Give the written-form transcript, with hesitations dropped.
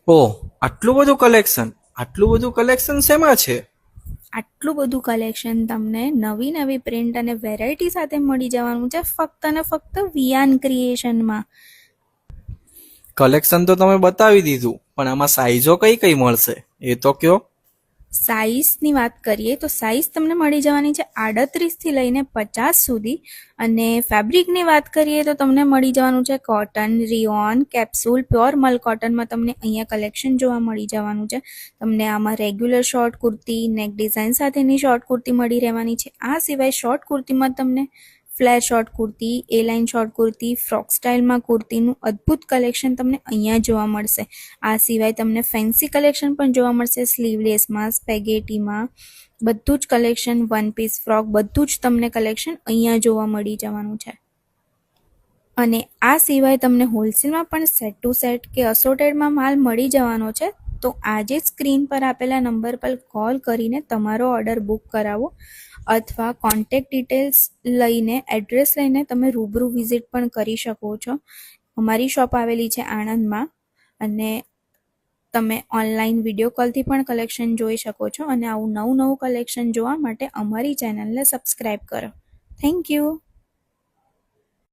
ઓહ, આટલું બધું કલેક્શન શેમાં છે? આટલું બધું કલેક્શન તમને નવી નવી પ્રિન્ટ અને વેરાયટી સાથે મળી જવાનું છે ફક્ત ને ફક્ત વિયાન ક્રિએશનમાં. કલેક્શન તો તમે બતાવી દીધું, પણ આમાં સાઈઝો કઈ કઈ મળશે એ તો કયો. સાઇઝની વાત કરીએ તો સાઇઝ તમને મળી જવાની છે 38 થી લઈને 50 સુધી. અને ફેબ્રિકની વાત કરીએ તો તમને મળી જવાનું છે કોટન, રિયોન, કેપ્સ્યુલ, પ્યોર મલ કોટનમાં તમને અહીંયા કલેક્શન જોવા મળી જવાનું છે. તમને આમાં રેગ્યુલર શોર્ટ કુર્તી, નેક ડિઝાઇન સાથેની શોર્ટ કુર્તી મળી રહેવાની છે. આ સિવાય શોર્ટ કુર્તીમાં તમને ફ્લેર શોર્ટ કુર્તી, એ લાઇન શોર્ટ કુર્તી, ફ્રોક સ્ટાઇલમાં કુર્તીનું અદ્ભુત કલેક્શન તમને અહીંયા જોવા મળશે. આ સિવાય તમને ફેન્સી કલેક્શન પણ જોવા મળશે સ્લીવલેસમાં, સ્પેગેટીમાં. બધું જ કલેક્શન, વન પીસ, ફ્રોક, બધું જ તમને કલેક્શન અહીંયા જોવા મળી જવાનું છે. અને આ સિવાય તમને હોલસેલમાં પણ સેટ ટુ સેટ કે અસોર્ટેડમાં માલ મળી જવાનો છે. તો આજે જ સ્ક્રીન પર આપેલા નંબર પર કોલ કરીને તમારો ઓર્ડર બુક કરાવો, અથવા કોન્ટેક્ટ ડિટેલ્સ લઈને, એડ્રેસ લઈને તમે રૂબરૂ વિઝિટ પણ કરી શકો છો. અમારી શોપ આવેલી છે આણંદમાં, અને તમે ઓનલાઈન વિડીયો કોલથી પણ કલેક્શન જોઈ શકો છો. અને આવું નવું નવું કલેક્શન જોવા માટે અમારી ચેનલને સબસ્ક્રાઈબ કરો. Thank you.